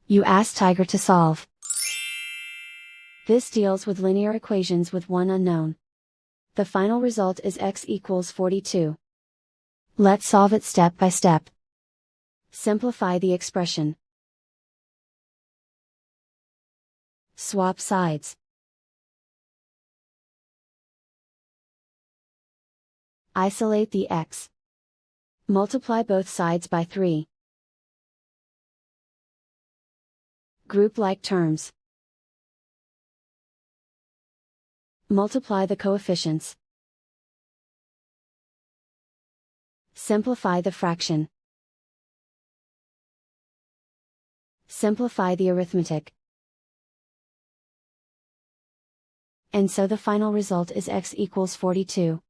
You ask Tiger to solve. This deals with linear equations with one unknown. The final result is x equals 42. Let's solve it step by step. Simplify the expression. Swap sides. Isolate the x. Multiply both sides by 3. Group like terms. Multiply the coefficients. Simplify the fraction. Simplify the arithmetic. And so the final result is x equals 42.